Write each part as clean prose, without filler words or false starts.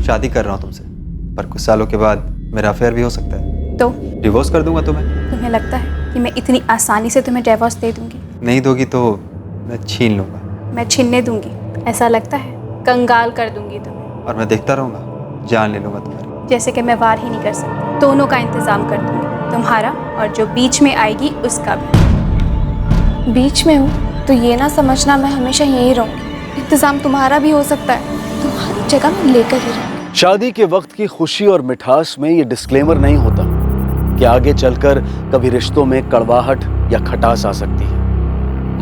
शादी कर रहा हूँ तुमसे, पर कुछ सालों के बाद मेरा अफेयर भी हो सकता है। तो डिवोर्स कर दूंगा तुम्हें। तुम्हें लगता है कि मैं इतनी आसानी से तुम्हें डिवोर्स दे दूंगी? नहीं दोगी तो मैं छीन लूँगा। मैं छीनने दूंगी ऐसा लगता है? कंगाल कर दूंगी तुम्हें। और मैं देखता रहूँगा, जान ले लूँगा तुम्हारी। जैसे कि मैं वार ही नहीं कर सकती। दोनों का इंतजाम कर दूंगी, तुम्हारा और जो बीच में आएगी उसका भी। बीच में हूँ तो ये ना समझना मैं हमेशा यही रहूँगी। इंतजाम तुम्हारा भी हो सकता है, तुम्हारी जगह मैं लेकर ही रहूँगी। शादी के वक्त की खुशी और मिठास में ये डिस्क्लेमर नहीं होता कि आगे चलकर कभी रिश्तों में कड़वाहट या खटास आ सकती है।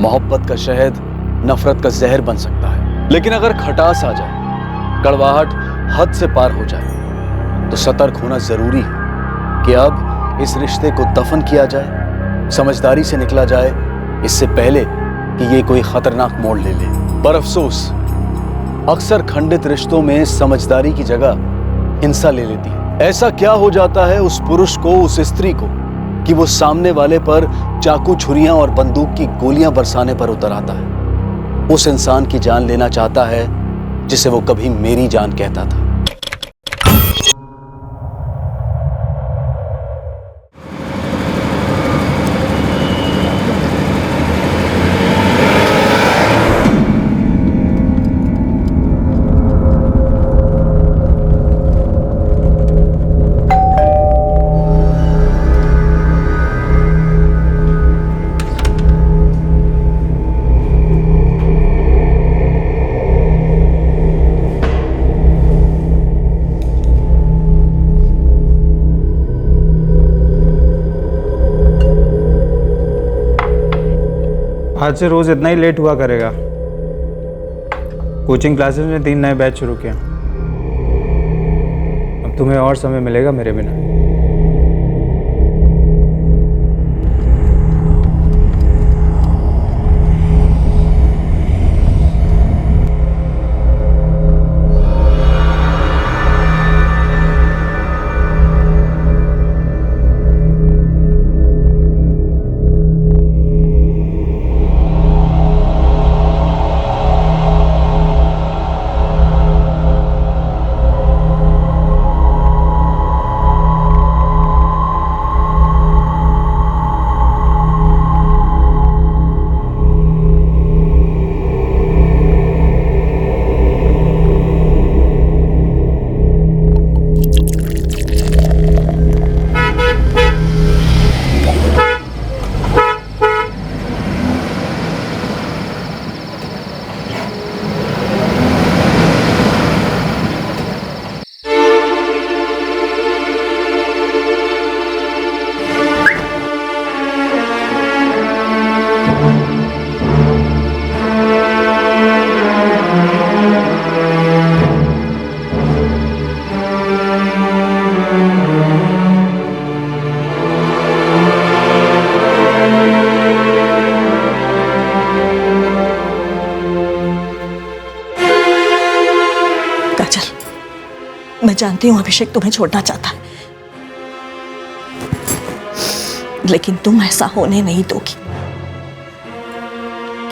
मोहब्बत का शहद नफरत का जहर बन सकता है, लेकिन अगर खटास आ जाए, कड़वाहट हद से पार हो जाए, तो सतर्क होना जरूरी है कि अब इस रिश्ते को दफन किया जाए, समझदारी से निकला जाए, इससे पहले कि ये कोई खतरनाक मोड़ ले ले। पर अफसोस, अक्सर खंडित रिश्तों में समझदारी की जगह हिंसा ले लेती है। ऐसा क्या हो जाता है उस पुरुष को, उस स्त्री को, कि वो सामने वाले पर चाकू, छुरियां और बंदूक की गोलियां बरसाने पर उतर आता है। उस इंसान की जान लेना चाहता है जिसे वो कभी मेरी जान कहता था। आज से रोज इतना ही लेट हुआ करेगा। कोचिंग क्लासेस में 3 नए बैच शुरू किया। अब तुम्हें और समय मिलेगा मेरे बिना। मैं जानती हूं अभिषेक तुम्हें छोड़ना चाहता है, लेकिन तुम ऐसा होने नहीं दोगी,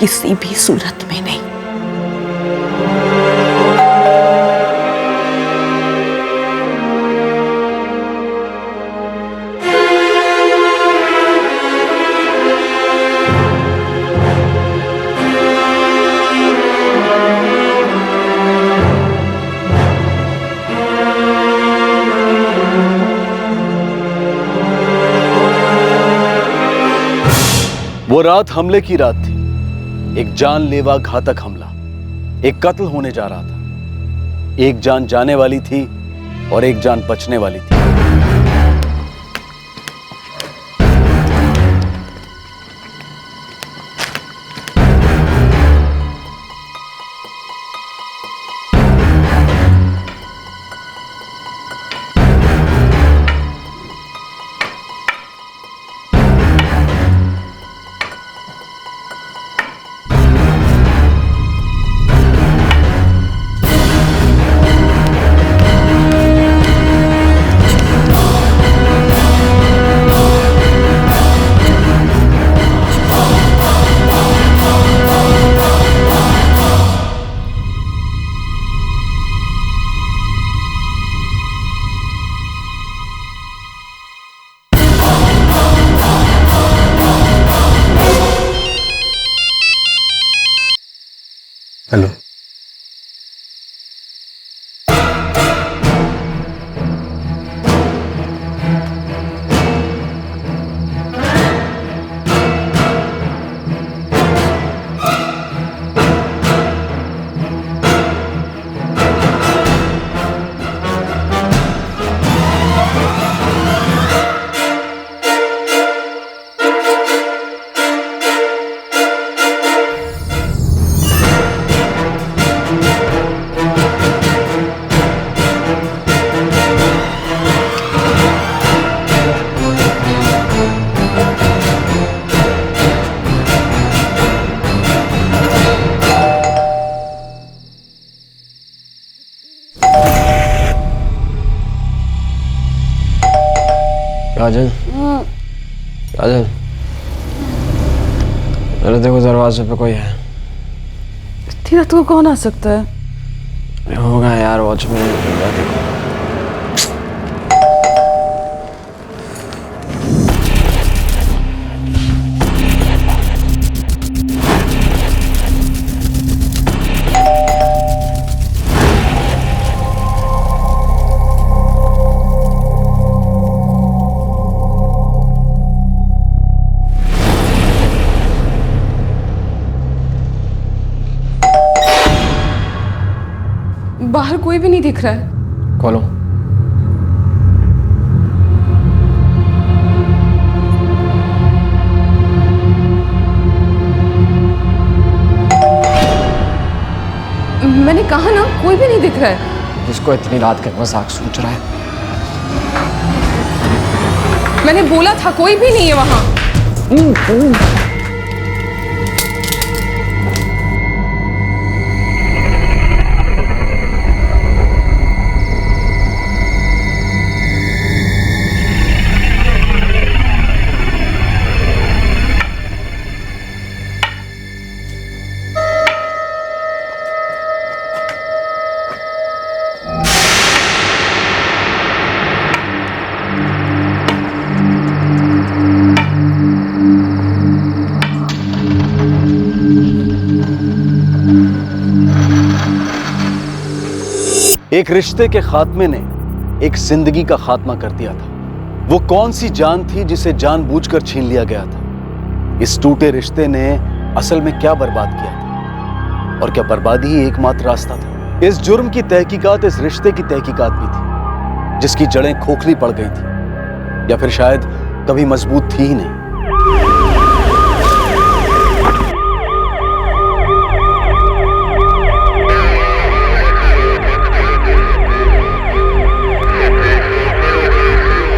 किसी भी सूरत में नहीं। वो रात हमले की रात थी, एक जानलेवा घातक हमला, एक कत्ल होने जा रहा था। एक जान जाने वाली थी और एक जान बचने वाली थी। हेलो। काजल, काजल, अरे देखो दरवाजे पे कोई है। इतनी रात को कौन आ सकता है? होगा यार, वॉचमैन। देखो बाहर कोई भी नहीं दिख रहा है। खोलो। मैंने कहा ना, कोई भी नहीं दिख रहा है। जिसको इतनी रात के मजाक सोच रहा है। मैंने बोला था कोई भी नहीं है वहां। एक रिश्ते के खात्मे ने एक जिंदगी का खात्मा कर दिया था। वो कौन सी जान थी जिसे जानबूझकर छीन लिया गया था? इस टूटे रिश्ते ने असल में क्या बर्बाद किया था? और क्या बर्बादी ही एकमात्र रास्ता था? इस जुर्म की तहकीकात इस रिश्ते की तहकीकात भी थी, जिसकी जड़ें खोखली पड़ गई थी, या फिर शायद कभी मजबूत थी ही नहीं।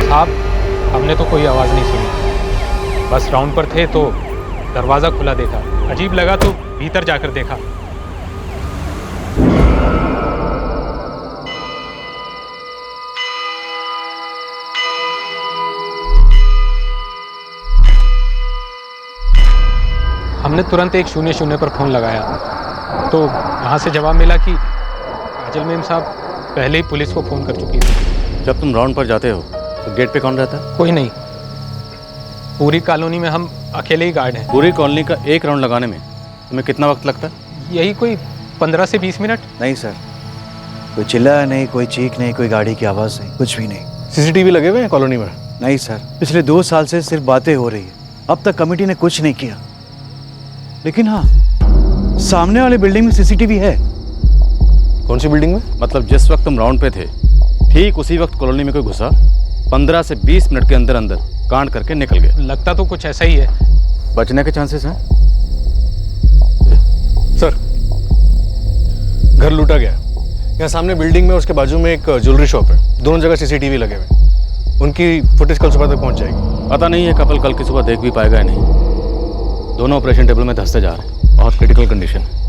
साहब, हमने तो कोई आवाज़ नहीं सुनी। बस राउंड पर थे तो दरवाज़ा खुला देखा। अजीब लगा तो भीतर जाकर देखा। हमने तुरंत 100 पर फ़ोन लगाया तो वहाँ से जवाब मिला कि काजल मेम साहब पहले ही पुलिस को फ़ोन कर चुकी थी। जब तुम राउंड पर जाते हो तो गेट पे कौन रहता है? कोई नहीं। पूरी कॉलोनी में हम अकेले ही गार्ड हैं। पूरी कॉलोनी का एक राउंड लगाने में तुम्हें कितना वक्त लगता है? यही कोई 15 से 20 मिनट। नहीं सर, कोई चिल्लाया नहीं, कोई चीख नहीं, कोई गाड़ी की आवाज़ नहीं, कुछ भी नहीं। सीसीटीवी लगे हुए हैं कॉलोनी में? नहीं सर, पिछले 2 साल से सिर्फ बातें हो रही है। अब तक कमेटी ने कुछ नहीं किया। लेकिन हाँ, सामने वाली बिल्डिंग में सीसीटीवी है। कौन सी बिल्डिंग में? मतलब जिस वक्त तुम राउंड पे थे ठीक उसी वक्त कॉलोनी में कोई घुसा, 15 से 20 मिनट के अंदर अंदर कांड करके निकल गया। लगता तो कुछ ऐसा ही है। बचने के चांसेस हैं? सर, घर लूटा गया। यहाँ सामने बिल्डिंग में, उसके बाजू में एक ज्वेलरी शॉप है। दोनों जगह सीसीटीवी लगे हुए। उनकी फुटेज कल सुबह तक पहुँच जाएगी। पता नहीं है कपल कल की सुबह देख भी पाएगा या नहीं। दोनों ऑपरेशन टेबल में धंसते जा रहे हैं। बहुत क्रिटिकल कंडीशन है।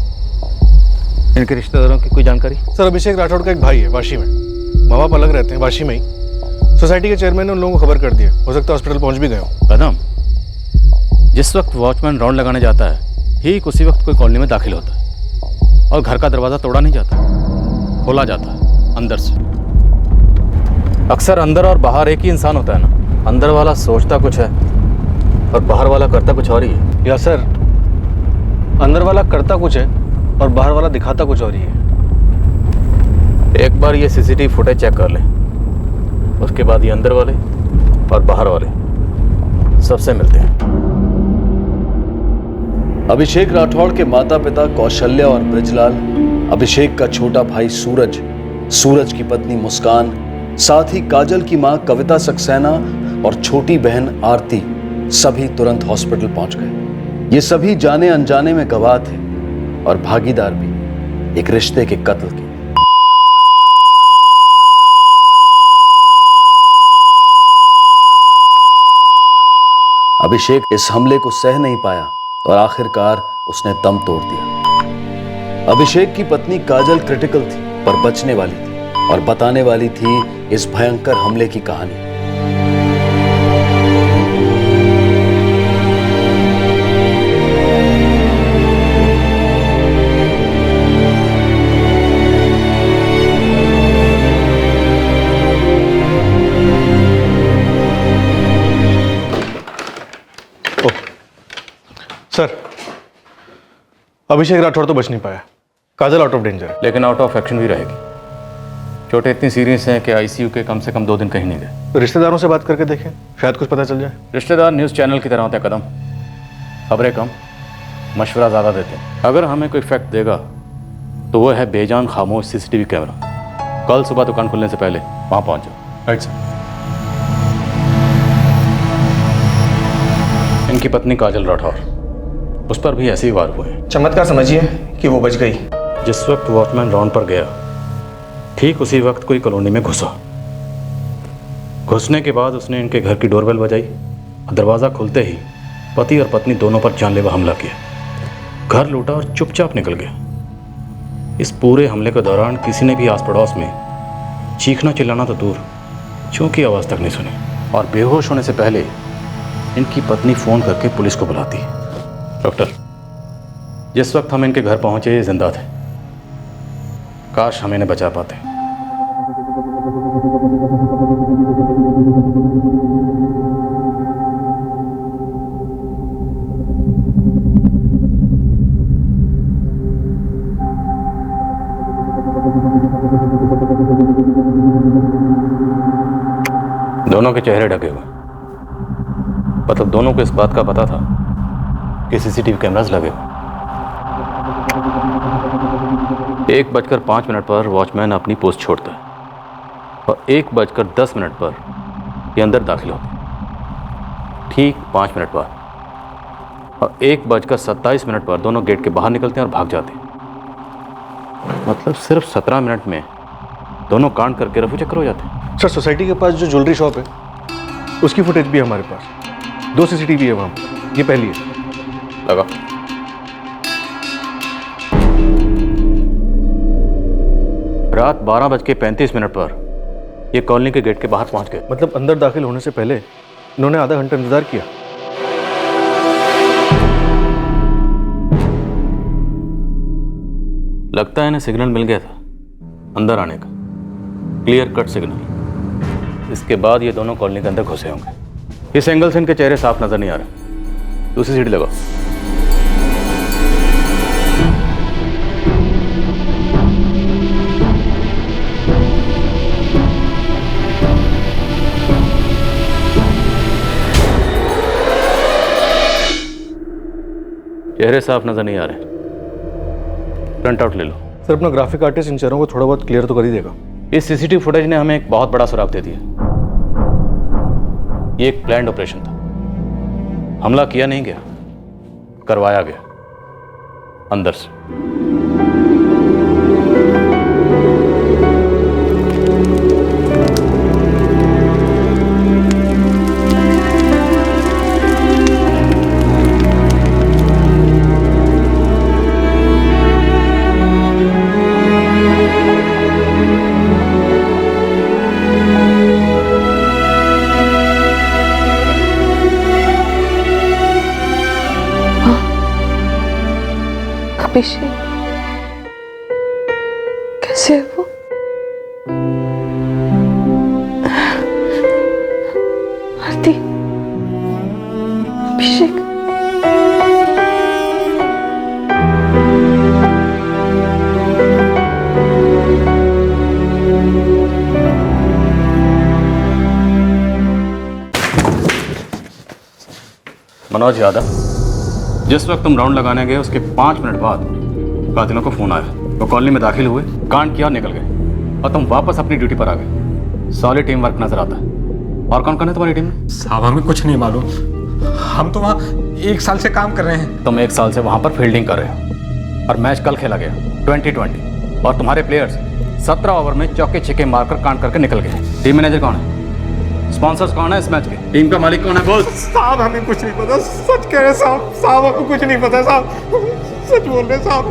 इनके रिश्तेदारों की कोई जानकारी? सर, अभिषेक राठौड़ का एक भाई है वाशी में। माँ बाप अलग रहते हैं वाशी में ही। सोसाइटी के चेयरमैन ने उन लोगों को खबर कर दिया। हो सकता है हॉस्पिटल पहुंच भी गए हो। कदम, जिस वक्त वॉचमैन राउंड लगाने जाता है ठीक उसी वक्त कोई कॉलोनी में दाखिल होता है और घर का दरवाज़ा तोड़ा नहीं जाता, खोला जाता है अंदर से। अक्सर अंदर और बाहर एक ही इंसान होता है ना। अंदर वाला सोचता कुछ है और बाहर वाला करता कुछ और ही है। या सर, अंदर वाला करता कुछ है और बाहर वाला दिखाता कुछ और ही है। एक बार ये सीसीटीवी फुटेज चेक कर ले, उसके बाद ये अंदर वाले और बाहर वाले सबसे मिलते हैं। अभिषेक राठौड़ के माता पिता कौशल्या और ब्रिजलाल, अभिषेक का छोटा भाई सूरज, सूरज की पत्नी मुस्कान, साथ ही काजल की मां कविता सक्सेना और छोटी बहन आरती सभी तुरंत हॉस्पिटल पहुंच गए। ये सभी जाने अनजाने में गवाह थे और भागीदार भी एक रिश्ते के कत्ल के। अभिषेक इस हमले को सह नहीं पाया और आखिरकार उसने दम तोड़ दिया। अभिषेक की पत्नी काजल क्रिटिकल थी पर बचने वाली थी और बताने वाली थी इस भयंकर हमले की कहानी। सर, अभिषेक राठौड़ तो बच नहीं पाया, काजल आउट ऑफ डेंजर है। लेकिन आउट ऑफ एक्शन भी रहेगी। चोटें इतनी सीरियस हैं कि आईसीयू के कम से कम 2 दिन कहीं नहीं गए। तो रिश्तेदारों से बात करके देखें, शायद कुछ पता चल जाए। रिश्तेदार न्यूज़ चैनल की तरह होते हैं कदम, खबरें कम, मशवरा ज़्यादा देते हैं। अगर हमें कोई फैक्ट देगा तो वो है बेजान खामोश सीसीटीवी कैमरा। कल सुबह दुकान खुलने से पहले वहाँ पहुँच जाओ। Right sir. इनकी पत्नी काजल राठौर, उस पर भी ऐसे ही वार हुए। चमत्कार समझिए कि वो बच गई। जिस वक्त वॉचमैन राउंड पर गया ठीक उसी वक्त कोई कॉलोनी में घुसा। घुसने के बाद उसने इनके घर की डोरबेल बजाई और दरवाज़ा खुलते ही पति और पत्नी दोनों पर जानलेवा हमला किया। घर लूटा और चुपचाप निकल गया। इस पूरे हमले के दौरान किसी ने भी आस पड़ोस में चीखना चिल्लाना तो दूर, चूं की आवाज़ तक नहीं सुनी। और बेहोश होने से पहले इनकी पत्नी फ़ोन करके पुलिस को बुलाती। डॉक्टर, जिस वक्त हम इनके घर पहुंचे ये जिंदा थे। काश हम इन्हें बचा पाते। दोनों के चेहरे ढके हुए, मतलब दोनों को इस बात का पता था कि सीसीटीवी कैमरास लगे हुए। 1:05 पर वॉचमैन अपनी पोस्ट छोड़ता है और 1:10 पर ये अंदर दाखिल होते हैं। ठीक 5 मिनट बाद और 1:27 पर दोनों गेट के बाहर निकलते हैं और भाग जाते हैं। मतलब सिर्फ 17 मिनट में दोनों कांड करके रफू चक्कर हो जाते हैं। सर, सोसाइटी के पास जो ज्वेलरी शॉप है उसकी फुटेज भी है हमारे पास। 2 सीसीटीवी है वहाँ पर, ये पहली है। लगा। रात 12:35 पर ये कॉलोनी के गेट के बाहर पहुंच गए। मतलब अंदर दाखिल होने से पहले इन्होंने आधा घंटा इंतजार किया। लगता है इन्हें सिग्नल मिल गया था अंदर आने का, क्लियर कट सिग्नल। इसके बाद ये दोनों कॉलोनी के अंदर घुसे होंगे। इस एंगल से इनके चेहरे साफ नजर नहीं आ रहे। दूसरी सीढ़ी लगाओ। चेहरे साफ नजर नहीं आ रहे। प्रिंट आउट ले लो। सर, अपना ग्राफिक आर्टिस्ट इन चेहरों को थोड़ा बहुत क्लियर तो कर ही देगा। इस सीसीटीवी फुटेज ने हमें एक बहुत बड़ा सुराग दे दिया। ये एक प्लान्ड ऑपरेशन था। हमला किया नहीं गया, करवाया गया अंदर से। अभिषेक कैसे है वो? आरती, अभिषेक मनोज यादव, जिस वक्त तुम राउंड लगाने गए उसके 5 मिनट बाद कातिलों को फोन आया। वो कॉलोनी में दाखिल हुए, कांड किया, निकल गए और तुम वापस अपनी ड्यूटी पर आ गए। सॉलिड टीम वर्क नजर आता है। और कौन कौन है तुम्हारी टीम में? साहब हमें कुछ नहीं मालूम, हम तो वहाँ 1 साल से काम कर रहे हैं। तुम 1 साल से वहां पर फील्डिंग कर रहे हो और मैच कल खेला गया 2020 और तुम्हारे प्लेयर्स 17 ओवर में चौके छक्के मारकर कांड करके निकल गए। टीम मैनेजर कौन है? स्पॉन्सर्स कौन है इस मैच के? टीम का मालिक कौन है? बोल। साहब हमें कुछ नहीं पता, सच कह रहे साहब। साहब हमें कुछ नहीं पता साहब, सच बोल रहे साहब।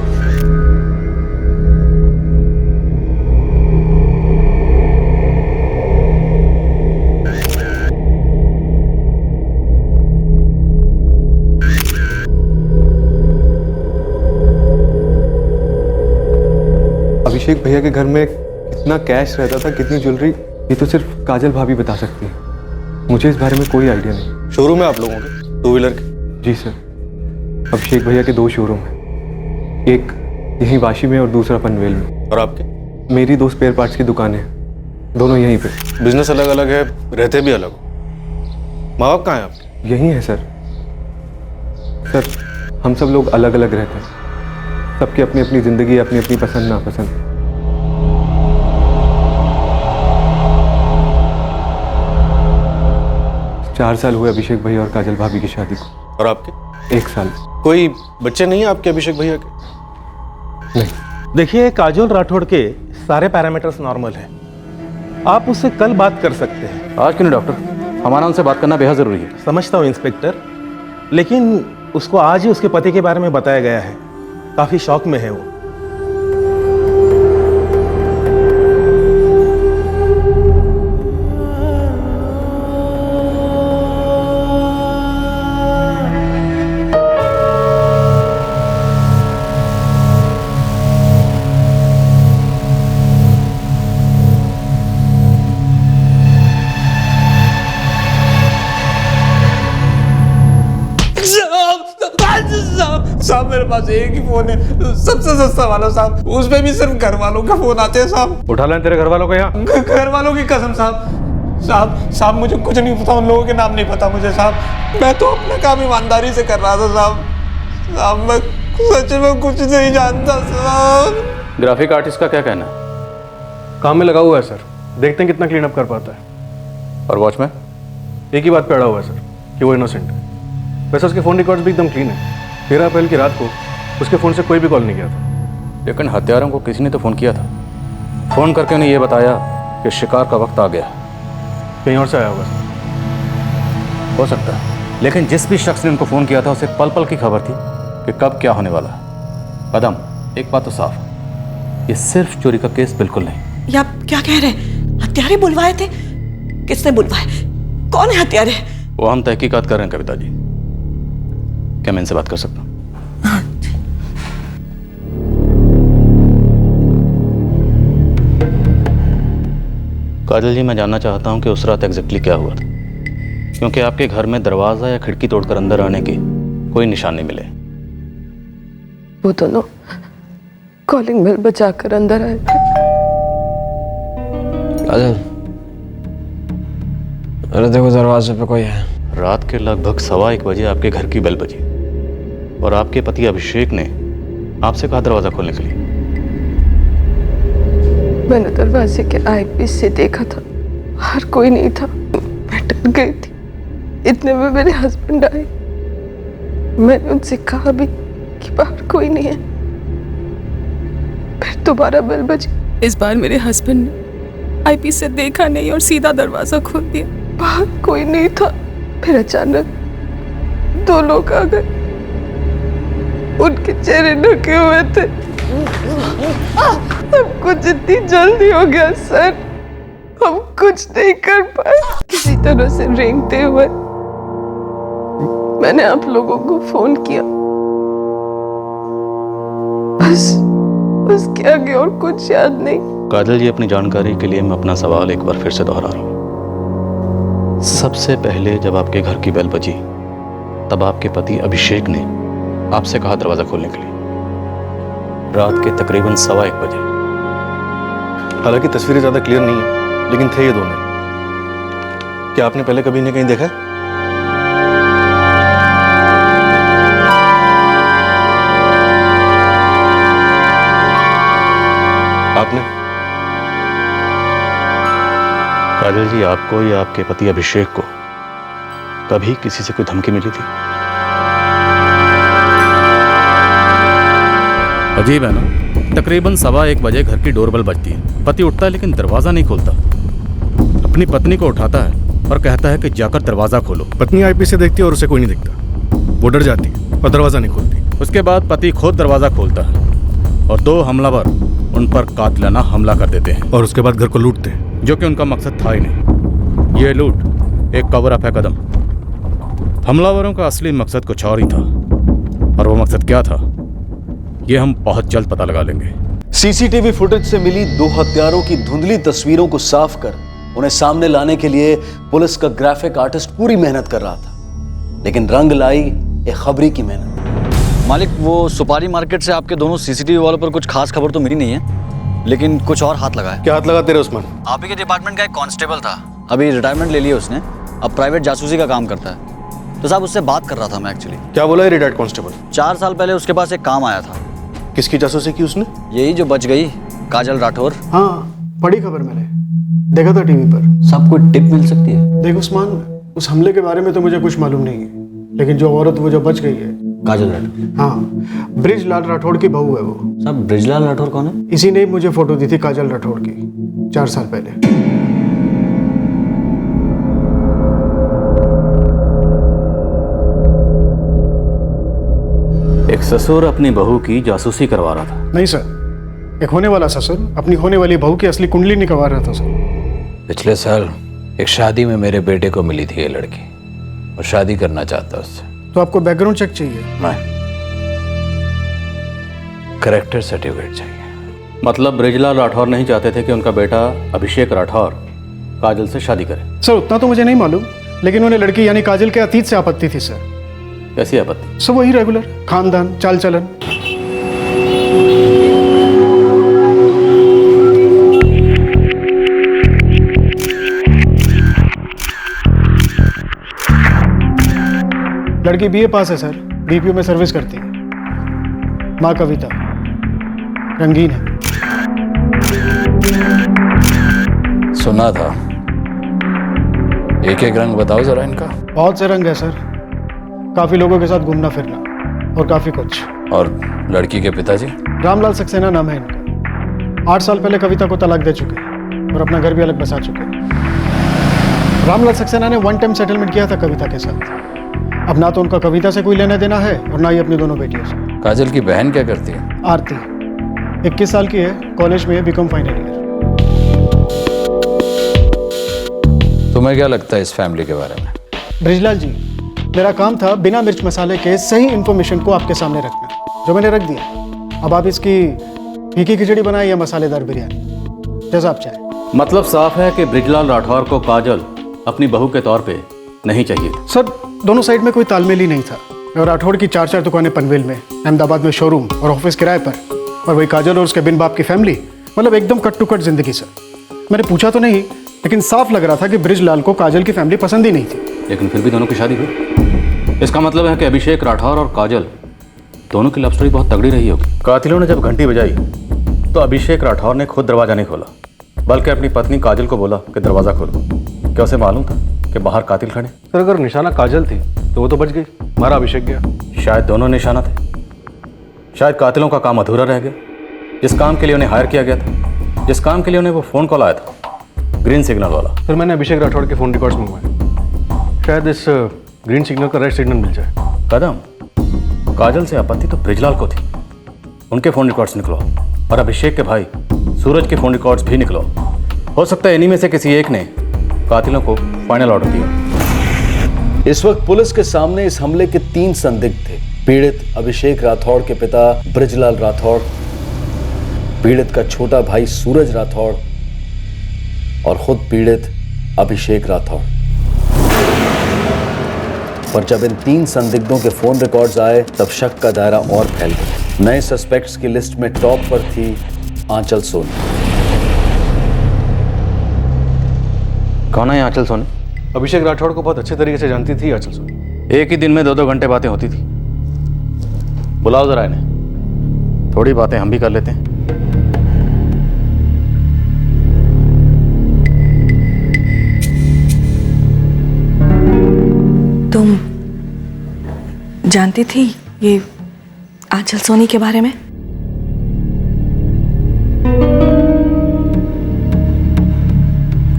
अभिषेक भैया के घर में कितना कैश रहता था, कितनी ज्वेलरी, ये तो सिर्फ काजल भाभी बता सकती है। मुझे इस बारे में कोई आइडिया नहीं। शोरूम है आप लोगों के 2 व्हीलर के? जी सर, अभिषेक भैया के 2 शोरूम हैं, एक यहीं वाशी में और दूसरा पनवेल में। और आपके? मेरी 2 स्पेयर पार्ट्स की दुकानें हैं, दोनों यहीं पे। बिजनेस अलग अलग है, रहते भी अलग हो। माँ बाप कहाँ हैं आपके? यहीं है सर। सर हम सब लोग अलग अलग रहते हैं, सबकी अपनी अपनी ज़िंदगी, अपनी अपनी पसंद नापसंद। 4 साल हुए अभिषेक भैया और काजल भाभी की शादी को। और आपके? 1 साल। कोई बच्चे नहीं है आपके अभिषेक भैया के? नहीं। देखिए, काजोल राठौड़ के सारे पैरामीटर्स नॉर्मल हैं, आप उससे कल बात कर सकते हैं। आज क्यों नहीं डॉक्टर? हमारा उनसे बात करना बेहद जरूरी है। समझता हूँ इंस्पेक्टर, लेकिन उसको आज ही उसके पति के बारे में बताया गया है। काफी शौक में है वो। साहब मेरे पास एक ही फोन है, सबसे सस्ता वाला साहब, उसमें भी सिर्फ घर वालों का फोन आते हैं साहब। उठा लें तेरे घर वालों को यहाँ? घर वालों की कसम साहब। साहब मुझे कुछ नहीं पता, उन लोगों के नाम नहीं पता मुझे साहब। मैं तो अपना काम ईमानदारी से कर रहा था साहब। मैं सच में कुछ नहीं जानता साहब। ग्राफिक आर्टिस्ट का क्या कहना है? काम में लगा हुआ है सर, देखते हैं कितना क्लीन अप कर पाता है। और वॉचमैन? एक ही बात पे अड़ा हुआ है सर कि वो इनोसेंट है। वैसे उसके फ़ोन रिकॉर्ड्स भी एकदम क्लीन है। 13 अप्रैल की रात को उसके फ़ोन से कोई भी कॉल नहीं किया था। लेकिन हत्यारों को किसी ने तो फ़ोन किया था। फ़ोन करके उन्हें यह बताया कि शिकार का वक्त आ गया। कहीं और से आया होगा सर। हो सकता है, लेकिन जिस भी शख्स ने उनको फ़ोन किया था उसे पल पल की खबर थी कि कब क्या होने वाला है। कदम, एक बात तो साफ, ये सिर्फ चोरी का केस बिल्कुल नहीं। ये आप क्या कह रहे हैं? हत्यारे बुलवाए थे? किसने बुलवाए? कौन है हत्यारे? वो हम तहकीकात कर रहे हैं कविता जी। क्या मैं इनसे बात कर सकता हूँ? काजल जी, मैं जानना चाहता हूँ कि उस रात एग्जैक्टली क्या हुआ था, क्योंकि आपके घर में दरवाजा या खिड़की तोड़कर अंदर आने के कोई निशान नहीं मिले। वो दोनों कॉलिंग बेल बजाकर अंदर आए थे। काजल, अरे देखो दरवाजे पे कोई है। रात के लगभग 1:15 बजे आपके घर की बेल बजी और आपके पति अभिषेक ने आपसे कहा दरवाजा खोलने के लिए। मैंने दरवाजे के आईपीस से देखा था, बाहर कोई नहीं था। मैं डर गई थी। इतने में मेरे हस्बैंड आए। मैंने उनसे कहा भी कि बाहर कोई नहीं है। फिर दोबारा बेल बजी। इस बार मेरे हस्बैंड ने आईपीस से देखा नहीं और सीधा दरवाजा खोल दिया। बाहर कोई नहीं था। फिर अचानक 2 लोग आ गए, उनके चेहरे ढके हुए थे। सब कुछ इतनी जल्दी हो गया सर, हम कुछ नहीं कर पाए। किसी तरह से रेंगते हुए मैंने आप लोगों को फोन किया। बस क्या गया और कुछ याद नहीं। काजल जी, अपनी जानकारी के लिए मैं अपना सवाल एक बार फिर से दोहरा रहा हूँ। सबसे पहले जब आपके घर की बेल बजी तब आपके पति अभिषेक ने आपसे कहा दरवाजा खोलने के लिए। रात के तकरीबन 1:15 बजे। हालांकि तस्वीरें ज्यादा क्लियर नहीं है, लेकिन थे ये दोनों। क्या आपने पहले कभी इन्हें कहीं देखा? आपने? काजल जी, आपको या आपके पति अभिषेक को कभी किसी से कोई धमकी मिली थी? अजीब है ना, तकरीबन 1:15 बजे घर की डोरबेल बजती है। पति उठता है लेकिन दरवाजा नहीं खोलता। अपनी पत्नी को उठाता है और कहता है कि जाकर दरवाजा खोलो। पत्नी आईपीएस से देखती है और उसे कोई नहीं दिखता। वो डर जाती है और दरवाजा नहीं खोलती। उसके बाद पति खुद दरवाजा खोलता है और 2 हमलावर उन पर कातिलाना हमला कर देते हैं और उसके बाद घर को लूटते हैं, जो कि उनका मकसद था ही नहीं। ये लूट एक कवर अप है कदम। हमलावरों का असली मकसद कुछ और ही था, और वो मकसद क्या था ये हम बहुत जल्द पता लगा लेंगे। सीसीटीवी फुटेज से मिली 2 हत्यारों की धुंधली तस्वीरों को साफ कर उन्हें सामने लाने के लिए पुलिस का ग्राफिक आर्टिस्ट पूरी मेहनत कर रहा था, लेकिन रंग लाई एक खबरी की मेहनत। मालिक, वो सुपारी मार्केट से आपके दोनों सीसीटीवी वालों पर कुछ खास खबर तो मिली नहीं है, लेकिन कुछ और हाथ लगा है। क्या हाथ लगाते रहे उस्मान? आप ही के डिपार्टमेंट का एक कांस्टेबल था, अभी रिटायरमेंट ले लिया उसने, अब प्राइवेट जासूसी का काम करता है। तो साहब उससे बात कर रहा था मैं एक्चुअली। क्या बोला है रिटायर्ड कांस्टेबल? 4 साल पहले उसके पास एक काम आया था। किसकी जासूसी की उसने? यही जो बच गई, काजल राठौर। हाँ, पढ़ी खबर मैंने, देखा था टीवी पर। सब कोई टिप मिल सकती है? देख उस्मान, उस हमले के बारे में तो मुझे कुछ मालूम नहीं है, लेकिन जो औरत वो जो बच गई है, काजल राठौर। हाँ, ब्रिजलाल राठौड़ की बहू है वो। साहब, ब्रिजलाल राठौर कौन है? इसी ने मुझे फोटो दी थी काजल राठौड़ की 4 साल पहले। एक ससुर अपनी बहू की जासूसी करवा रहा था? नहीं सर, एक होने वाला ससुर अपनी होने वाली बहू की असली कुंडली निकलवा रहा था सर। पिछले साल एक शादी में मेरे बेटे को मिली थी ये लड़की, और शादी करना चाहता उससे। तो आपको बैकग्राउंड चेक चाहिए? नहीं, कैरेक्टर सर्टिफिकेट चाहिए। मतलब ब्रिजलाल राठौर नहीं चाहते थे कि उनका बेटा अभिषेक राठौर काजल से शादी करे? सर उतना तो मुझे नहीं मालूम, लेकिन उन्हें लड़की यानी काजल के अतीत से आपत्ति थी सर। कैसी आपत्ति? सब वही रेगुलर खानदान चाल चलन। लड़की बीए पास है सर, बीपीओ में सर्विस करती है। माँ कविता, रंगीन है। सुना था। एक एक रंग बताओ जरा इनका। बहुत से रंग है सर, काफी लोगों के साथ घूमना फिरना और काफी कुछ। और लड़की के पिताजी? रामलाल सक्सेना नाम है इनका। 8 साल पहले कविता को तलाक दे चुके हैं और अपना घर भी अलग बसा चुके हैं। रामलाल सक्सेना ने 1 टाइम सेटलमेंट किया था कविता के साथ। अब ना तो उनका कविता से कोई लेना देना है और ना ही अपनी दोनों बेटियों से। काजल की बहन क्या करती है? आरती 21 साल की है, कॉलेज में बीकॉम फाइनल ईयर। तुम्हें क्या लगता है इस फैमिली के बारे में? ब्रिजलाल जी, मेरा काम था बिना मिर्च मसाले के सही इन्फॉर्मेशन को आपके सामने रखना, जो मैंने रख दिया। अब आप इसकी फीकी खिचड़ी बनाए या मसालेदार बिरयानी, जैसा आप चाहें। मतलब साफ है कि ब्रिजलाल राठौर को काजल अपनी बहू के तौर पे नहीं चाहिए। सर दोनों साइड में कोई तालमेल ही नहीं था। और राठौड़ की 4 दुकानें पनवेल में, अहमदाबाद में शोरूम और ऑफिस किराए पर, और वही काजल और उसके बिन बाप की फैमिली, मतलब एकदम कट टू कट जिंदगी सर। मैंने पूछा तो नहीं, लेकिन साफ लग रहा था कि ब्रिजलाल को काजल की फैमिली पसंद ही नहीं थी। लेकिन फिर भी दोनों की शादी हुई। इसका मतलब है कि अभिषेक राठौर और काजल दोनों की लव स्टोरी बहुत तगड़ी रही होगी। कातिलों ने जब घंटी बजाई तो अभिषेक राठौर ने खुद दरवाजा नहीं खोला, बल्कि अपनी पत्नी काजल को बोला कि दरवाजा खोलो। क्या उसे मालूम था कि बाहर कातिल खड़े? सर अगर निशाना काजल थी तो वो तो बच गई, हमारा अभिषेक गया। शायद दोनों निशाना थे। शायद कातिलों का काम अधूरा रह गया। जिस काम के लिए उन्हें हायर किया गया था, जिस काम के लिए उन्हें वो फ़ोन कॉल आया था, ग्रीन सिग्नल वाला। सर मैंने अभिषेक राठौड़ के फ़ोन रिकॉर्ड्स मंगवाए, शायद इस ग्रीन सिग्नल का रेड सिग्नल मिल जाए। कदम, काजल से आपत्ति तो ब्रिजलाल को थी, उनके फ़ोन रिकॉर्ड्स निकलो, और अभिषेक के भाई सूरज के फ़ोन रिकॉर्ड्स भी निकलो। हो सकता है इन्हीं में से किसी एक ने कातिलों को फाइनल ऑर्डर दिया। इस वक्त पुलिस के सामने इस हमले के 3 संदिग्ध थे। पीड़ित अभिषेक राठौड़ के पिता ब्रिजलाल राठौड़, पीड़ित का छोटा भाई सूरज राठौड़ और खुद पीड़ित अभिषेक राठौड़। और जब इन 3 संदिग्धों के फोन रिकॉर्ड्स आए तब शक का दायरा और फैल गया। नए सस्पेक्ट्स की लिस्ट में टॉप पर थी आंचल सोनी। कौन है आंचल सोनी? अभिषेक राठौड़ को बहुत अच्छे तरीके से जानती थी आंचल सोनी। एक ही दिन में 2-2 घंटे बातें होती थी। बुलाओ जरा इन्हें, थोड़ी बातें हम भी कर लेते हैं। जानती थी ये आंचल सोनी के बारे में?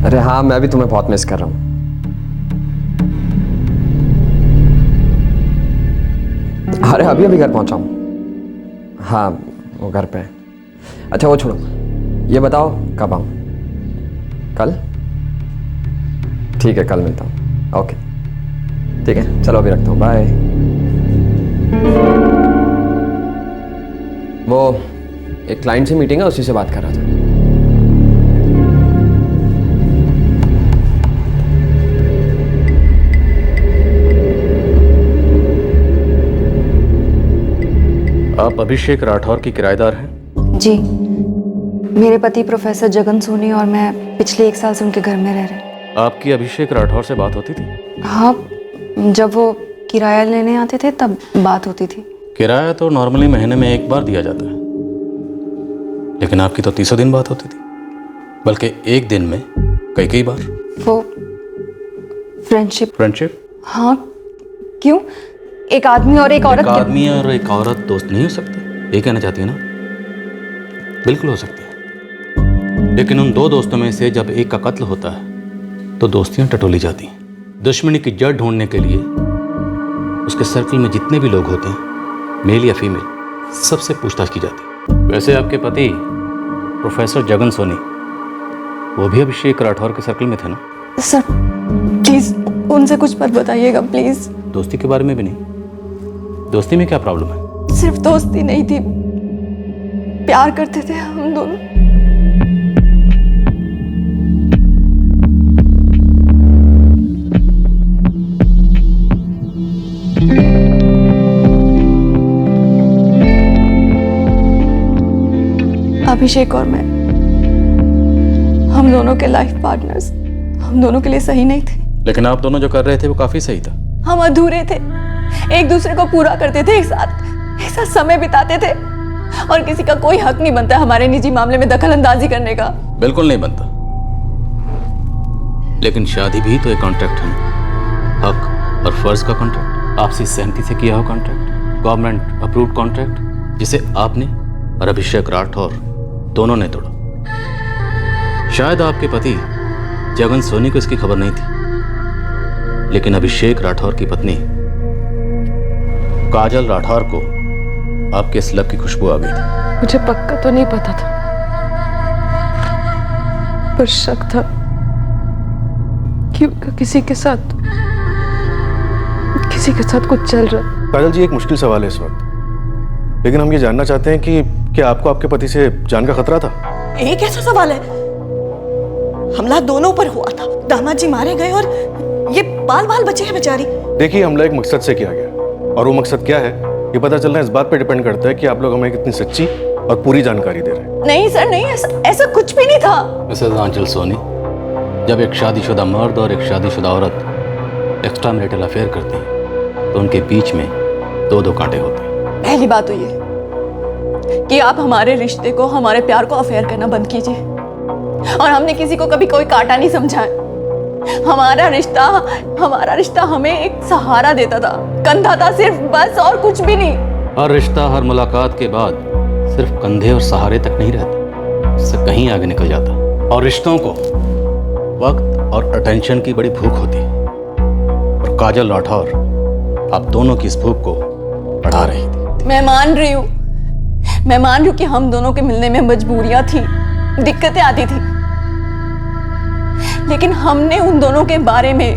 अरे हाँ, मैं भी तुम्हें बहुत मिस कर रहा हूँ। अरे अभी अभी घर पहुंचा हूँ। हाँ, वो घर पे है। अच्छा वो छोड़ो, ये बताओ कब आऊँ? कल? ठीक है, कल मिलता हूँ। ओके ठीक है, चलो अभी रखता हूँ, बाय। वो एक क्लाइंट से मीटिंग है, उसी से बात कर रहा था। आप अभिषेक राठौर की किराएदार हैं? जी, मेरे पति प्रोफेसर जगन सोनी और मैं पिछले 1 साल से उनके घर में रह रहे हैं। आपकी अभिषेक राठौर से बात होती थी? हाँ, जब वो किराया लेने आते थे तब बात होती थी। किराया तो नॉर्मली महीने में 1 बार दिया जाता है, लेकिन आपकी तो 300 दिन बात होती थी, बल्कि एक दिन में कई बार। वो फ्रेंडशिप? हाँ, क्यों? एक आदमी और एक औरत? एक आदमी और एक औरत दोस्त नहीं हो सकते, ये कहना चाहती है ना? बिल्कुल हो सकती है, लेकिन उन 2 दोस्तों में से जब एक का कत्ल होता है तो दोस्तियां टटोली जाती हैं। दुश्मनी की जड़ ढूंढने के लिए उसके सर्कल में जितने भी लोग होते हैं, मेल या फीमेल, सबसे पूछताछ की जाती है। वैसे आपके पति प्रोफेसर जगन सोनी, वो भी अभिषेक राठौर के सर्कल में थे ना? सर प्लीज उनसे कुछ मत बताइएगा प्लीज। दोस्ती के बारे में भी नहीं? दोस्ती में क्या प्रॉब्लम है? सिर्फ दोस्ती नहीं थी, प्यार करते थे हम दोनों। अभिषेक और मैं, हम दोनों के लाइफ पार्टनर्स हम दोनों के लिए सही नहीं थे। लेकिन आप दोनों जो कर रहे थे वो काफी सही था। हम अधूरे थे, एक दूसरे को पूरा करते थे, एक साथ समय बिताते थे, और किसी का कोई हक नहीं बनता हमारे निजी मामले में दखल अंदाजी करने का। बिल्कुल नहीं बनता, लेकिन शादी भी तो एक कॉन्ट्रैक्ट है, हक और फर्ज का कॉन्ट्रैक्ट, आपसी सहमति से किया हुआ कॉन्ट्रैक्ट, गवर्नमेंट अप्रूव्ड कॉन्ट्रैक्ट, जिसे आपने और अभिषेक राठौर दोनों ने तोड़ा। शायद आपके पति जगन सोनी को इसकी खबर नहीं थी, लेकिन अभिषेक राठौर की पत्नी काजल राठौर को आपके इस लव की खुशबू आ गई थी। मुझे पक्का तो नहीं पता था, पर शक था कि उनका किसी के साथ कुछ चल रहा। काजल जी, एक मुश्किल सवाल है इस वक्त, लेकिन हम ये जानना चाहते हैं कि क्या आपको आपके पति से जान का खतरा था? ये कैसा सवाल है? हमला दोनों पर हुआ था, दामाद जी मारे गए और ये बाल बाल बचे हैं बेचारी। देखिए, हमला एक मकसद से किया गया, और वो मकसद क्या है ये पता चलना इस बात पे डिपेंड करता है कि आप लोग हमें कितनी सच्ची और पूरी जानकारी दे रहे हैं। नहीं सर, नहीं, ऐसा कुछ भी नहीं था। मिसेस आंचल सोनी, जब एक शादीशुदा मर्द और एक शादीशुदा औरत एक्स्ट्रा मैरिटल अफेयर करती हैं तो उनके बीच में 2 कांटे होते हैं। पहली बात तो ये कि आप हमारे रिश्ते को, हमारे प्यार को अफेयर करना बंद कीजिए, और हमने किसी को कभी कोई कांटा नहीं समझा है। हमारा रिश्ता हमें एक सहारा देता था, कंधा था सिर्फ, बस, और कुछ भी नहीं। हर रिश्ता हर मुलाकात के बाद सिर्फ कंधे और सहारे तक नहीं रहता, उससे कहीं आगे निकल जाता। और रिश्तों को वक्त और अटेंशन की बड़ी भूख होती है, और काजल राठौर आप दोनों की इस भूख को बढ़ा रही थी। मैं मान रही हूँ कि हम दोनों के मिलने में मजबूरियां थी, दिक्कतें आती थी, लेकिन हमने उन दोनों के बारे में,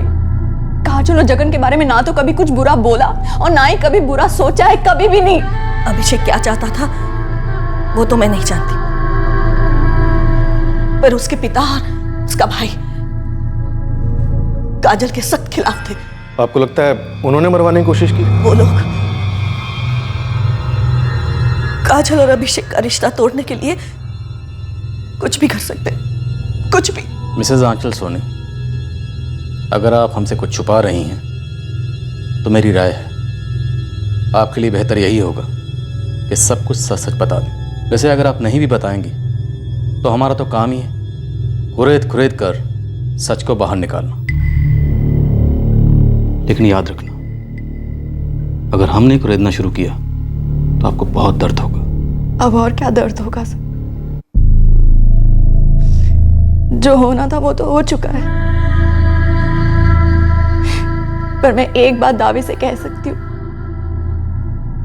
काजल और जगन के बारे में, ना तो कभी कुछ बुरा बोला और ना ही कभी बुरा सोचा है, कभी भी नहीं। अभिषेक क्या चाहता था वो तो मैं नहीं जानती, पर उसके पिता और उसका भाई काजल के सख्त खिलाफ थे। आपको लगता है उन्होंने मरवाने की कोशिश की? वो लोग काजल और अभिषेक का रिश्ता तोड़ने के लिए कुछ भी कर सकते, कुछ भी। मिसेस आंचल सोनी, अगर आप हमसे कुछ छुपा रही हैं तो मेरी राय है आपके लिए बेहतर यही होगा कि सब कुछ सच सच बता दें। वैसे अगर आप नहीं भी बताएंगी तो हमारा तो काम ही है खुरेद कर सच को बाहर निकालना। लेकिन याद रखना, अगर हमने खरीदना शुरू किया तो आपको बहुत दर्द होगा। अब और क्या दर्द होगा सर? जो होना था वो तो हो चुका है। पर मैं एक बात दावे से कह सकती हूँ,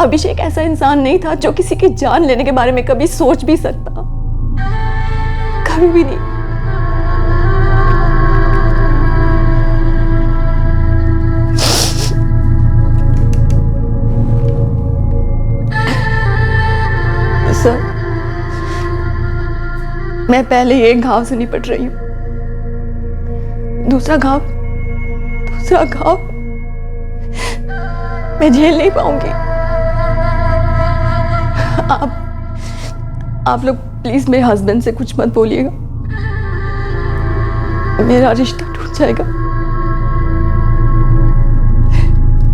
अभिषेक ऐसा इंसान नहीं था जो किसी की जान लेने के बारे में कभी सोच भी सकता। कभी भी नहीं। सर, मैं पहले एक घाव से निपट रही हूं। दूसरा घाव मैं झेल नहीं पाऊंगी। आप लोग प्लीज मेरे हस्बैंड से कुछ मत बोलिएगा, मेरा रिश्ता टूट जाएगा।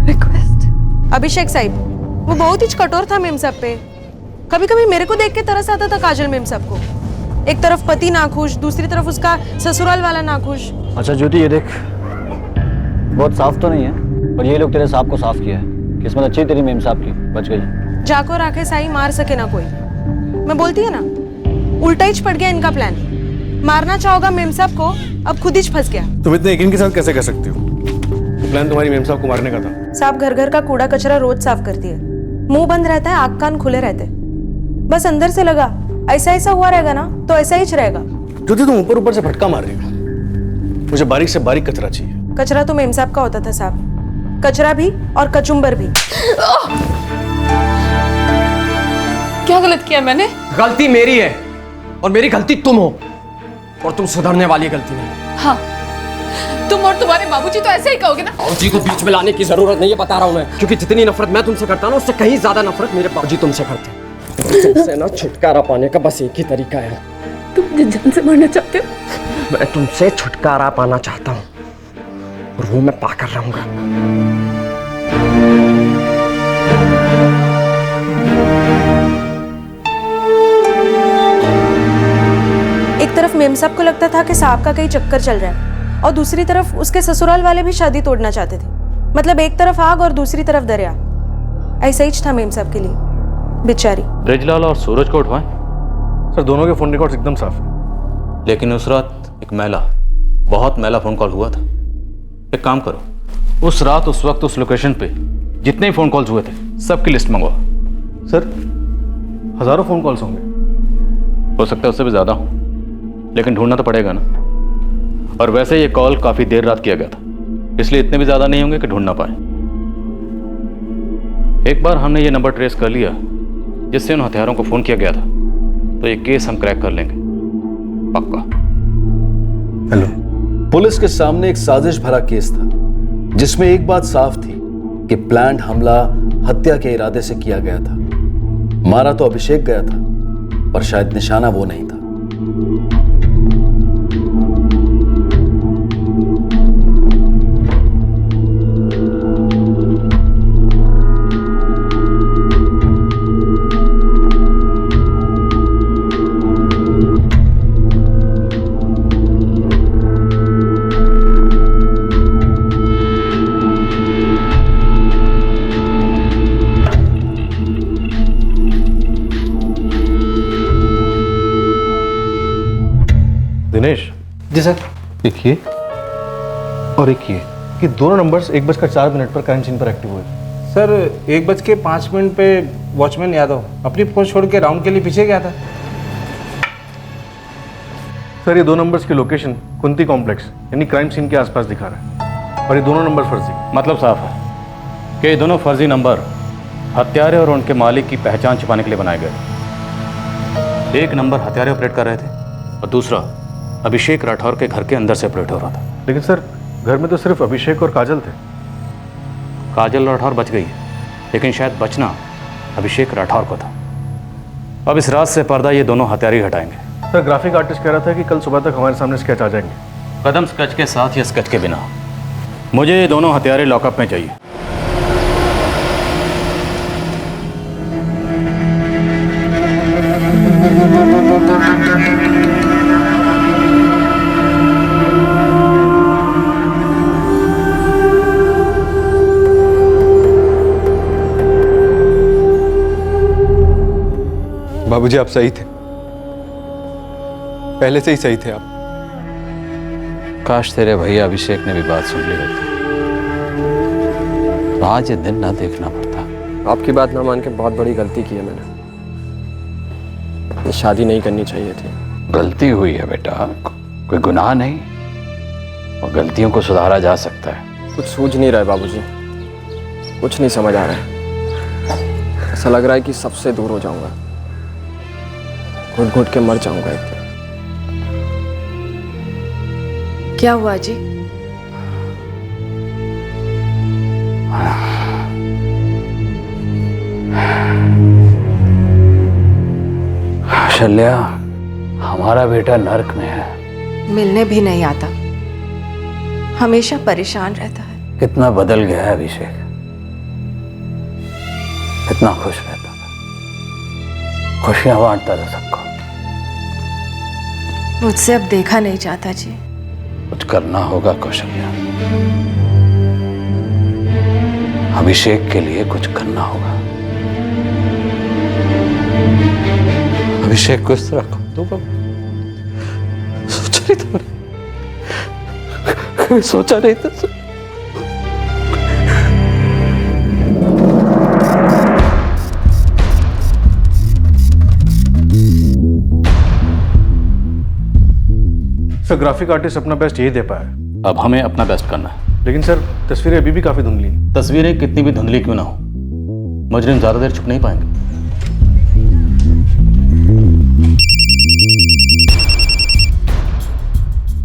रिक्वेस्ट। अभिषेक साहिब, वो बहुत ही कठोर था मेम साहब पे। कभी कभी मेरे को देख के तरस आता था काजल मेम साहब को। एक तरफ पति नाखुश, दूसरी तरफ उसका ससुराल वाला नाखुश। अच्छा ज्योति, ये देख, बहुत साफ तो नहीं है, पर ये लोग तेरे सांप को साफ किया है। किस्मत अच्छी तेरी मेम साहब की, बच गई। जाको राखे साई मार सके ना कोई। मैं बोलती है ना, उल्टा ही पड़ गया इनका प्लान। मारना चाहोगा मेम साहब को, अब खुद ही फंस गया। तुम इतने यकीन के साथ कैसे कर सकती हो? प्लान तुम्हारी मेम साहब को मारने का था। साहब घर घर का कूड़ा कचरा रोज साफ करती है, मुंह बंद रहता है, आँख कान खुले रहते। बस अंदर से लगा ऐसा ऐसा हुआ रहेगा ना तो ऐसा ही रहेगा। ज्योति, तुम ऊपर ऊपर से फटका मार रही हो। मुझे बारीक से बारीक कचरा चाहिए। कचरा तो मेम साहब का होता था साहब, कचरा भी और कचुम्बर भी। क्या गलत किया मैंने? गलती मेरी है और मेरी गलती तुम हो, और तुम सुधरने वाली गलती नहीं। हाँ, तुम और तुम्हारे बाबूजी तो ऐसे ही कहोगे ना। बाबूजी को बीच में लाने की जरूरत नहीं है, बता रहा हूँ मैं, क्योंकि जितनी नफरत मैं तुमसे करता हूँ ना, उससे कहीं ज्यादा नफरत मेरे बाबूजी तुमसे करते हैं। तुमसे ना छुटकारा पाने का बस एक ही तरीका है। तुम मुझे जान से मारना चाहते हो? मैं तुमसे छुटकारा पाना चाहता हूँ और वो मैं पाकर रहूंगा। एक तरफ मेम साहब को लगता था कि साहब का कहीं चक्कर चल रहा है, और दूसरी तरफ उसके ससुराल वाले भी शादी तोड़ना चाहते थे। मतलब एक तरफ आग और दूसरी तरफ दरिया। ऐसा ही था मेम साहब के लिए, बेचारी। ब्रिजलाल और सूरज को उठवाएं? सर, दोनों के फोन रिकॉर्ड्स एकदम साफ है। लेकिन उस रात एक बहुत मैला फोन कॉल हुआ था। एक काम करो, उस रात उस वक्त उस लोकेशन पे जितने ही फोन कॉल्स हुए थे सबकी लिस्ट मंगवाओ। सर, हजारों फोन कॉल्स होंगे। हो सकता है उससे भी ज्यादा हो, लेकिन ढूंढना तो पड़ेगा ना। और वैसे ये कॉल काफी देर रात किया गया था, इसलिए इतने भी ज्यादा नहीं होंगे कि ढूंढ ना पाए। एक बार हमने ये नंबर ट्रेस कर लिया जिससे उन हथियारों को फोन किया गया था, तो ये केस हम क्रैक कर लेंगे पक्का। हेलो। पुलिस के सामने एक साजिश भरा केस था जिसमें एक बात साफ थी कि प्लान्ड हमला हत्या के इरादे से किया गया था। मारा तो अभिषेक गया था, पर शायद निशाना वो नहीं था। दिनेश। जी सर। एक ये और एक ये, कि दोनों नंबर्स 1:04 पर क्राइम सीन पर एक्टिव हुए। सर 1:05 पे वॉचमैन यादव अपनी पोस्ट छोड़ के राउंड के लिए पीछे गया था। सर, ये दो नंबर्स की लोकेशन कुंती कॉम्प्लेक्स यानी क्राइम सीन के आसपास दिखा रहा है, और ये दोनों नंबर फर्जी। मतलब साफ है कि ये दोनों फर्जी नंबर हत्यारे और उनके मालिक की पहचान छिपाने के लिए बनाए गए थे। एक नंबर हत्यारे ऑपरेट कर रहे थे और दूसरा अभिषेक राठौर के घर के अंदर से ऑपरेट हो रहा था। लेकिन सर, घर में तो सिर्फ अभिषेक और काजल थे। काजल राठौर बच गई है, लेकिन शायद बचना अभिषेक राठौर को था। अब इस रात से पर्दा ये दोनों हत्यारे हटाएंगे। सर, ग्राफिक आर्टिस्ट कह रहा था कि कल सुबह तक हमारे सामने स्केच आ जाएंगे। कदम स्केच के साथ या स्केच के बिना, मुझे ये दोनों हत्यारे लॉकअप में चाहिए। बाबूजी आप सही थे, पहले से ही सही थे आप। काश तेरे भैया अभिषेक ने भी बात सुन ली होती तो आज ये दिन ना देखना पड़ता। आपकी बात ना मान के बहुत बड़ी गलती की है मैंने। ये शादी नहीं करनी चाहिए थी। गलती हुई है बेटा, कोई गुनाह नहीं, और गलतियों को सुधारा जा सकता है। कुछ सूझ नहीं रहा है बाबूजी, कुछ नहीं समझ आ रहा है। ऐसा लग रहा है कि सबसे दूर हो जाऊंगा, घुट घुट के मर जाऊंगा एक दिन। क्या हुआ जी? शल्या, हमारा बेटा नर्क में है। मिलने भी नहीं आता, हमेशा परेशान रहता है। कितना बदल गया है अभिषेक, कितना खुश रहता था, खुशियां बांटता था सबको। मुझसे अब देखा नहीं जाता जी। कुछ करना होगा कौशल्या, अभिषेक के लिए कुछ करना होगा। अभिषेक को इस तरह कब तो सोचा नहीं था मैंने, कभी सोचा नहीं था। सर ग्राफिक आर्टिस्ट अपना बेस्ट यही दे पाया। अब हमें अपना बेस्ट करना है। लेकिन सर तस्वीरें अभी भी काफी धुंधली हैं। तस्वीरें कितनी भी धुंधली क्यों ना हो, मुजरिम ज्यादा देर छुप नहीं पाएंगे।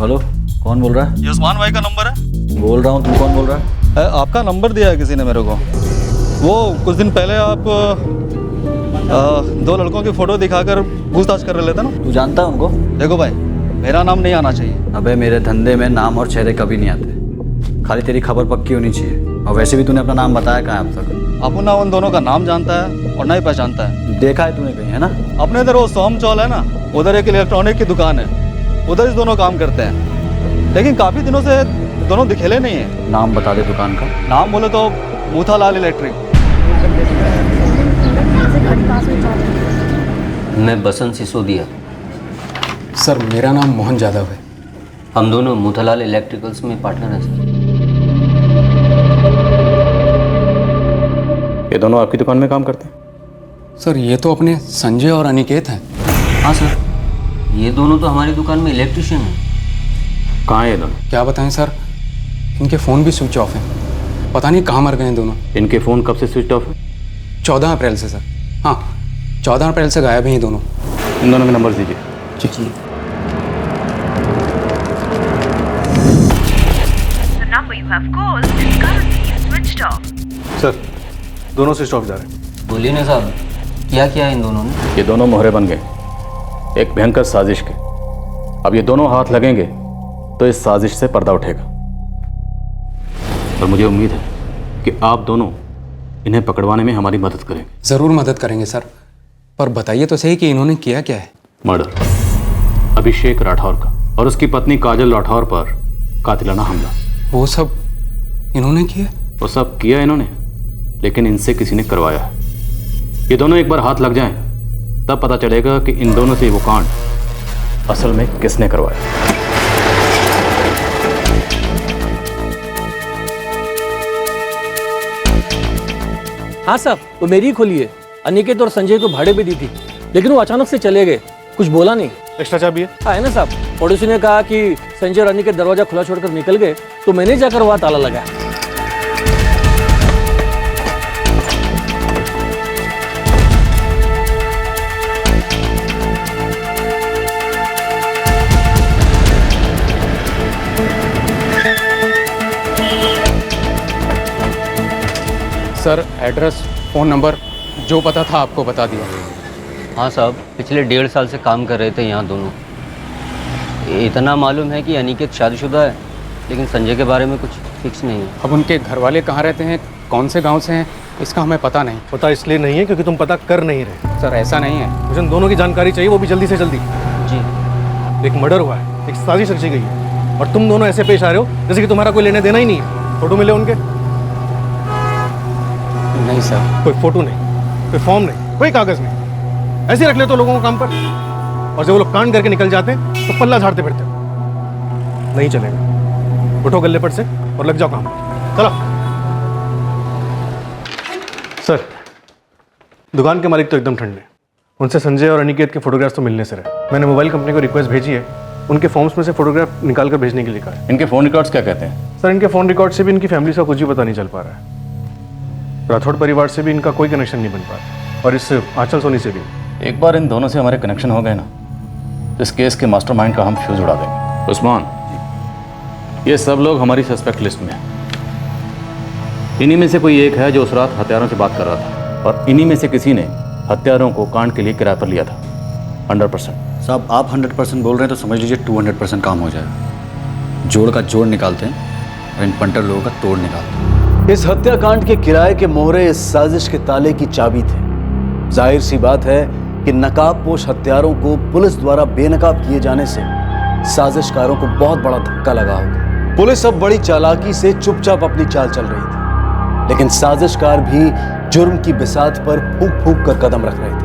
हेलो, कौन बोल रहा है? ये उस्मान भाई का नंबर है। बोल रहा हूँ, तुम कौन बोल रहा है? आपका नंबर दिया है किसी ने मेरे को। वो कुछ दिन पहले आप दो लड़कों की फोटो दिखाकर पूछताछ कर रहे थे ना। तू जानता है उनको? देखो भाई, मेरा नाम नहीं आना चाहिए। अबे मेरे धंधे में नाम और चेहरे कभी नहीं आते, खाली तेरी खबर पक्की होनी चाहिए। और वैसे भी तूने अपना नाम बताया कहाँ है अब तक? अपन ना उन दोनों का नाम जानता है और ना ही पहचानता है। देखा है तूने कहीं, है ना? अपने इधर वो सोम चौल है ना, उधर एक इलेक्ट्रॉनिक की दुकान है, उधर इस दोनों काम करते हैं। लेकिन काफी दिनों से दोनों दिखेले नहीं है। नाम बता दे दुकान का। नाम बोले तो मूथालाल इलेक्ट्रिक। मैं बसंत सिसोदिया। सर मेरा नाम मोहन यादव है। हम दोनों मूथालाल इलेक्ट्रिकल्स में पार्टनर हैं सर। ये दोनों आपकी दुकान में काम करते हैं? सर ये तो अपने संजय और अनिकेत हैं। हाँ सर, ये दोनों तो हमारी दुकान में इलेक्ट्रिशियन हैं। कहाँ है ये दोनों? क्या बताएं सर, इनके फ़ोन भी स्विच ऑफ हैं। पता नहीं कहाँ मर गए हैं दोनों। इनके फ़ोन कब से स्विच ऑफ है? 14 अप्रैल से सर। हाँ, 14 अप्रैल से गायब हैं ये दोनों। इन दोनों के नंबर दीजिए। जी। सर दोनों स्विच ऑफ जा रहे हैं। बोलिए ना साहब, क्या किया इन दोनों ने? ये दोनों मोहरे बन गए एक भयंकर साजिश के। अब ये दोनों हाथ लगेंगे तो इस साजिश से पर्दा उठेगा। और मुझे उम्मीद है कि आप दोनों इन्हें पकड़वाने में हमारी मदद करेंगे। ज़रूर मदद करेंगे सर, पर बताइए तो सही कि इन्होंने किया क्या है? मर्डर अभिषेक राठौर का और उसकी पत्नी काजल राठौर पर कातिलाना हमला। वो सब इन्होंने किया? वो सब किया इन्होंने, लेकिन इनसे किसी ने करवाया है। ये दोनों एक बार हाथ लग जाएं, तब पता चलेगा कि इन दोनों से वो कांड असल में किसने करवाया। हाँ साहब, वो मेरी ही खोली है। अनिकेत और संजय को भाड़े पे दी थी, लेकिन वो अचानक से चले गए, कुछ बोला नहीं। एक्स्ट्रा चाबी है? हाँ है ना साहब। पड़ोसी ने कहा कि संजय और अनिकेत दरवाजा खुला छोड़कर निकल गए, तो मैंने जाकर वहाँ ताला लगाया। सर एड्रेस, फ़ोन नंबर, जो पता था आपको बता दिया। हाँ साहब, पिछले 1.5 साल से काम कर रहे थे यहाँ दोनों। इतना मालूम है कि अनिकेत शादीशुदा है, लेकिन संजय के बारे में कुछ फिक्स नहीं है। अब उनके घर वाले कहाँ रहते हैं, कौन से गांव से हैं, इसका हमें पता नहीं। पता इसलिए नहीं है क्योंकि तुम पता कर नहीं रहे। सर ऐसा नहीं है। मुझे उन दोनों की जानकारी चाहिए, वो भी जल्दी से जल्दी। जी। एक मर्डर हुआ है, एक साजिश रची गई है, और तुम दोनों ऐसे पेश आ रहे हो जैसे कि तुम्हारा कोई लेने देना ही नहीं है। फोटो मिले उनके? नहीं सर। कोई फोटो नहीं, कोई फॉर्म नहीं, कोई कागज नहीं। ऐसे रख ले तो लोगों को काम पर, और जब वो लोग कांड करके निकल जाते हैं तो पल्ला झाड़ते फिरते हो। नहीं चलेगा, उठो गल्ले पर से और लग जाओ काम। चलो। सर, दुकान के मालिक तो एकदम ठंडे, उनसे संजय और अनिकेत के फोटोग्राफ्स तो मिलने से रहे। मैंने मोबाइल कंपनी को रिक्वेस्ट भेजी है, उनके फॉर्म्स में से फोटोग्राफ निकाल कर भेजने के लिए कहा है। इनके फ़ोन रिकॉर्ड्स क्या कहते हैं? सर, इनके फ़ोन रिकॉर्ड से भी इनकी फैमिली का कुछ भी पता नहीं चल पा रहा है। राठौड़ परिवार से भी इनका कोई कनेक्शन नहीं बन पा रहा, और इस आंचल सोनी से भी। एक बार इन दोनों से हमारे कनेक्शन हो गए ना, तो इस केस के मास्टरमाइंड का हम फ्यूज उड़ा देंगे। उस्मान, ये सब लोग हमारी सस्पेक्ट लिस्ट में हैं। इन्हीं में से कोई एक है जो उस रात हत्यारों से बात कर रहा था, और इन्हीं में से किसी ने हत्यारों को कांड के लिए किराए पर लिया था। 100%। साहब, आप 100% बोल रहे हैं तो समझ लीजिए 200% काम हो जाएगा। जोड़ का जोड़ निकालते हैं और इन पंटर लोगों का तोड़ निकालते हैं। इस हत्याकांड के किराए के मोहरे इस साजिश के ताले की चाबी थे। जाहिर सी बात है कि नकाबपोश हत्यारों को पुलिस द्वारा बेनकाब किए जाने से साजिशकारों को बहुत बड़ा धक्का लगा होगा। पुलिस अब बड़ी चालाकी से चुपचाप अपनी चाल चल रही थी, लेकिन साजिशकार भी जुर्म की बिसात पर फूंक फूंक कर कदम रख रहे थे।